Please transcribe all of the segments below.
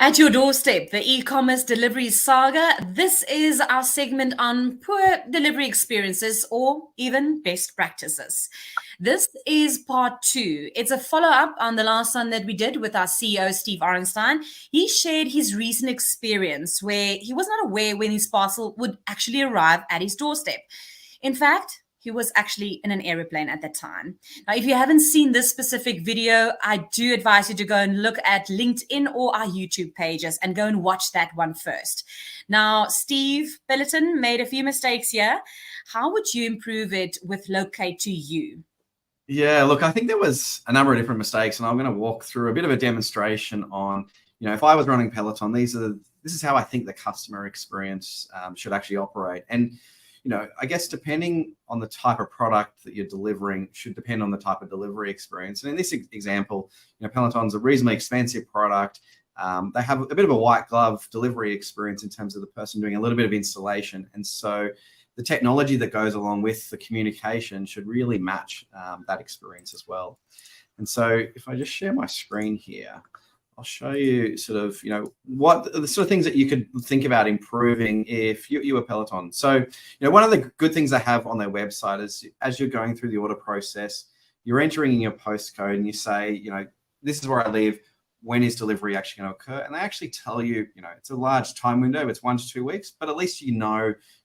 At your doorstep, the e-commerce delivery saga. This is our segment on poor delivery experiences or even best practices. This is part two. It's a follow-up on the last one that we did with our CEO, Steve Orenstein. He shared his recent experience where he was not aware when his parcel would actually arrive at his doorstep. In fact, he was actually in an aeroplane at that time. Now, if you haven't seen this specific video, I do advise you to go and look at LinkedIn or our YouTube pages and go and watch that one first. Now, Steve Billiton made a few mistakes here. How would you improve it with Locate to You? Yeah, look, I think there was a number of different mistakes, and I'm going to walk through a bit of a demonstration on, if I was running Peloton, this is how I think the customer experience should actually operate. And I guess depending on the type of product that you're delivering should depend on the type of delivery experience. And in this example, Peloton's a reasonably expensive product. They have a bit of a white glove delivery experience in terms of the person doing a little bit of installation. And so the technology that goes along with the communication should really match that experience as well. And so if I just share my screen here, I'll show you sort of, what the sort of things that you could think about improving if you were Peloton. So, one of the good things they have on their website is as you're going through the order process, you're entering in your postcode and you say, this is where I live. When is delivery actually going to occur? And they actually tell you, it's a large time window. It's 1 to 2 weeks, but at least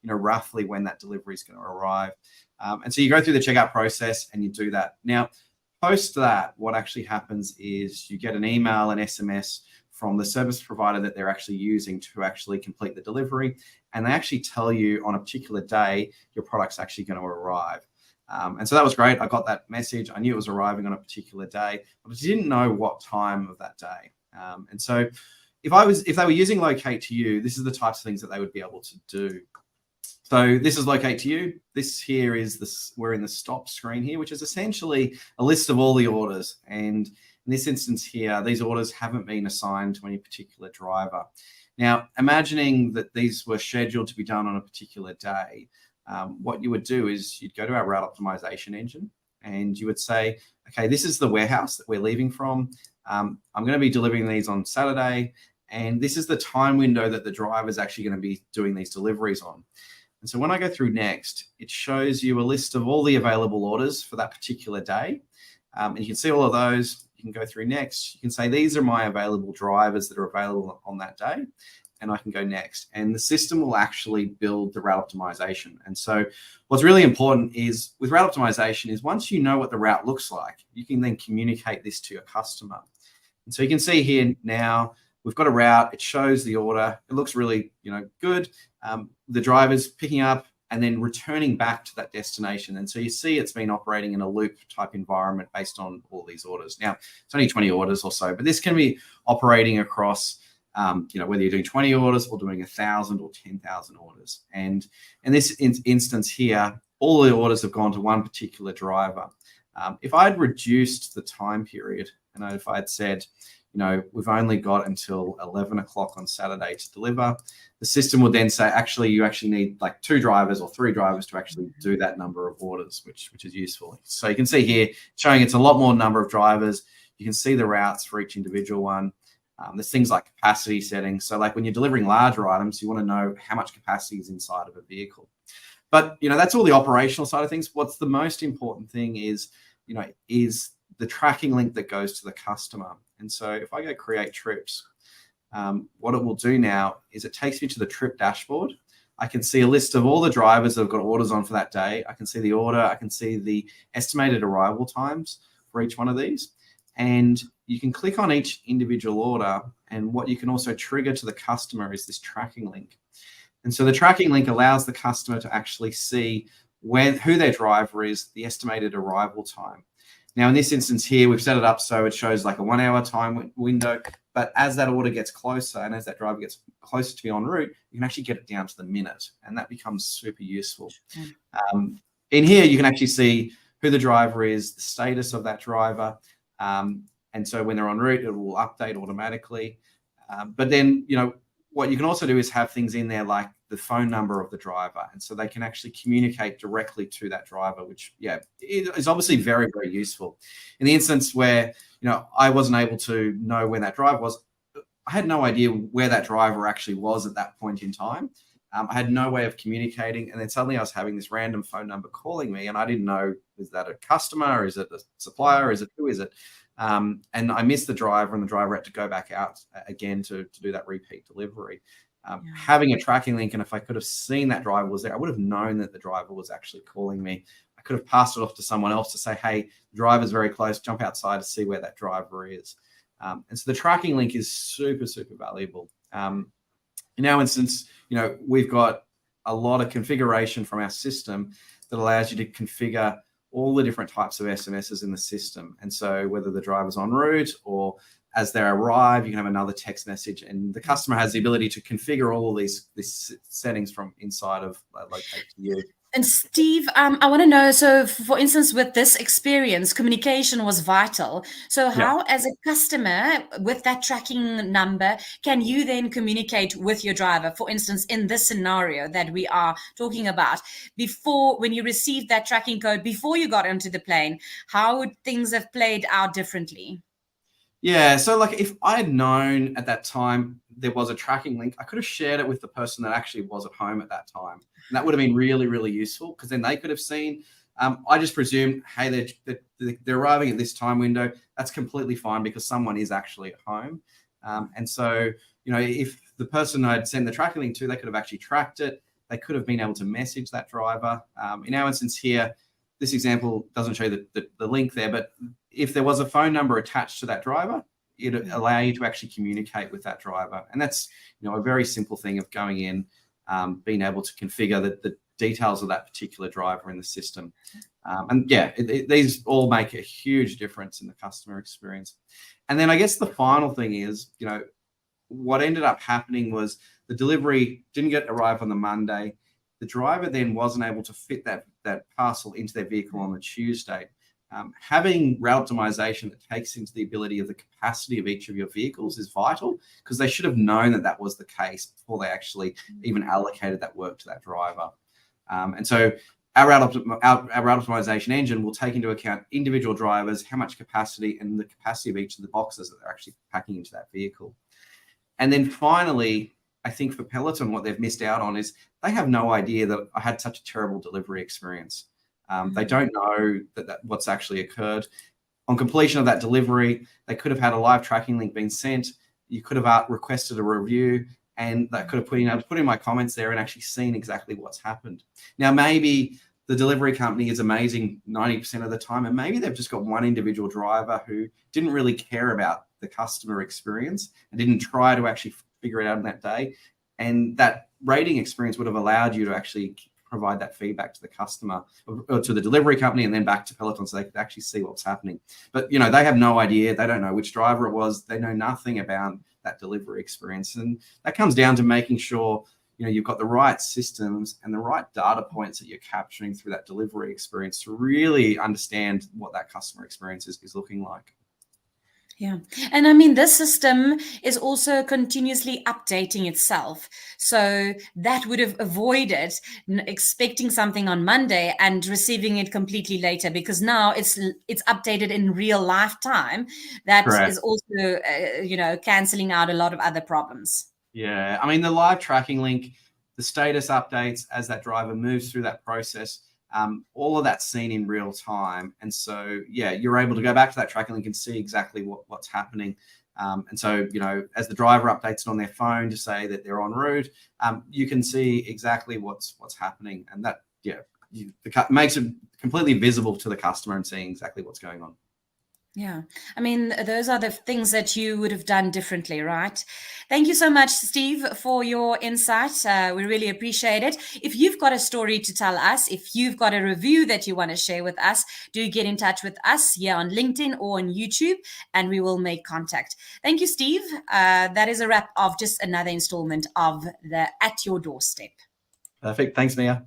roughly when that delivery is going to arrive. And so you go through the checkout process and you do that. Now, post that, what actually happens is you get an email, an SMS from the service provider that they're actually using to actually complete the delivery. And they actually tell you on a particular day, your product's actually going to arrive. And so that was great. I got that message. I knew it was arriving on a particular day, but I didn't know what time of that day. And so if they were using Locate to You, this is the types of things that they would be able to do. So this is Locate to You. This here is we're in the stop screen here, which is essentially a list of all the orders. And in this instance here, these orders haven't been assigned to any particular driver. Now, imagining that these were scheduled to be done on a particular day, what you would do is you'd go to our route optimization engine and you would say, okay, this is the warehouse that we're leaving from. I'm going to be delivering these on Saturday. And this is the time window that the driver is actually going to be doing these deliveries on. And so when I go through next, it shows you a list of all the available orders for that particular day. And you can see all of those. You can go through next. You can say, these are my available drivers that are available on that day. And I can go next. And the system will actually build the route optimization. And so what's really important is with route optimization is once you know what the route looks like, you can then communicate this to your customer. And so you can see here now, we've got a route. It shows the order. It looks really, good. The driver's picking up and then returning back to that destination. And so you see it's been operating in a loop type environment based on all these orders. Now, it's only 20 orders or so, but this can be operating across, whether you're doing 20 orders or doing 1,000 or 10,000 orders. And in this instance here, all the orders have gone to one particular driver. If I had reduced the time period, and if I had said, we've only got until 11 o'clock on Saturday to deliver, the system would then say, actually, you actually need like 2 drivers or 3 drivers to actually do that number of orders, which is useful. So you can see here, showing it's a lot more number of drivers. You can see the routes for each individual one. There's things like capacity settings. So like when you're delivering larger items, you want to know how much capacity is inside of a vehicle. But, that's all the operational side of things. What's the most important thing is the tracking link that goes to the customer. And so if I go create trips, what it will do now is it takes me to the trip dashboard. I can see a list of all the drivers that have got orders on for that day. I can see the order. I can see the estimated arrival times for each one of these. And you can click on each individual order. And what you can also trigger to the customer is this tracking link. And so the tracking link allows the customer to actually see who their driver is, the estimated arrival time. Now, in this instance here, we've set it up so it shows like a 1 hour time window. But as that order gets closer and as that driver gets closer to be en route, you can actually get it down to the minute. And that becomes super useful. In here, you can actually see who the driver is, the status of that driver. And so when they're en route, it will update automatically. But then, what you can also do is have things in there like the phone number of the driver. And so they can actually communicate directly to that driver, which, is obviously very, very useful. In the instance where, I wasn't able to know when that driver was, I had no idea where that driver actually was at that point in time. I had no way of communicating, and then suddenly I was having this random phone number calling me, and I didn't know, is that a customer? Is it a supplier? Is it, who is it? And I missed the driver, and the driver had to go back out again to do that repeat delivery. Having a tracking link, and if I could have seen that driver was there, I would have known that the driver was actually calling me. I could have passed it off to someone else to say, hey, the driver's very close, jump outside to see where that driver is. And so the tracking link is super, super valuable. In our instance, we've got a lot of configuration from our system that allows you to configure all the different types of SMSs in the system. And so whether the driver's en route or as they arrive, you can have another text message, and the customer has the ability to configure all of these settings from inside of Locate to You. And Steve, I want to know, so for instance, with this experience, communication was vital. So how, as a customer with that tracking number, can you then communicate with your driver? For instance, in this scenario that we are talking about, when you received that tracking code, before you got onto the plane, how would things have played out differently? Yeah, so if I had known at that time there was a tracking link, I could have shared it with the person that actually was at home at that time. And that would have been really, really useful, because then they could have seen. I just presumed, hey, they're arriving at this time window. That's completely fine because someone is actually at home. And so, if the person I'd sent the tracking link to, they could have actually tracked it. They could have been able to message that driver. In our instance here, this example doesn't show the link there, but if there was a phone number attached to that driver, it'd allow you to actually communicate with that driver. And that's, a very simple thing of going in, being able to configure the details of that particular driver in the system. These all make a huge difference in the customer experience. And then I guess the final thing is, what ended up happening was the delivery didn't arrive on the Monday. The driver then wasn't able to fit that parcel into their vehicle on the Tuesday. Having route optimization that takes into the ability of the capacity of each of your vehicles is vital, because they should have known that was the case before they actually even allocated that work to that driver. And so our route optimization engine will take into account individual drivers, how much capacity, and the capacity of each of the boxes that they're actually packing into that vehicle. And then finally, I think for Peloton, what they've missed out on is they have no idea that I had such a terrible delivery experience. They don't know that what's actually occurred. On completion of that delivery, they could have had a live tracking link being sent. You could have requested a review, and that could have put in my comments there and actually seen exactly what's happened. Now, maybe the delivery company is amazing 90% of the time, and maybe they've just got one individual driver who didn't really care about the customer experience and didn't try to actually figure it out on that day. And that rating experience would have allowed you to actually provide that feedback to the customer or to the delivery company, and then back to Peloton so they could actually see what's happening. But, they have no idea. They don't know which driver it was. They know nothing about that delivery experience. And that comes down to making sure, you've got the right systems and the right data points that you're capturing through that delivery experience to really understand what that customer experience is looking like. Yeah. And I mean, this system is also continuously updating itself. So that would have avoided expecting something on Monday and receiving it completely later, because now it's updated in real life time. That Correct. is also, canceling out a lot of other problems. Yeah. I mean, the live tracking link, the status updates as that driver moves through that process, all of that's seen in real time. And so, you're able to go back to that tracking link and see exactly what's happening. And so, as the driver updates it on their phone to say that they're en route, you can see exactly what's happening. And that, makes it completely visible to the customer and seeing exactly what's going on. Yeah. I mean, those are the things that you would have done differently, right? Thank you so much, Steve, for your insight. We really appreciate it. If you've got a story to tell us, if you've got a review that you want to share with us, do get in touch with us here on LinkedIn or on YouTube, and we will make contact. Thank you, Steve. That is a wrap of just another installment of the At Your Doorstep. Perfect. Thanks, Mia.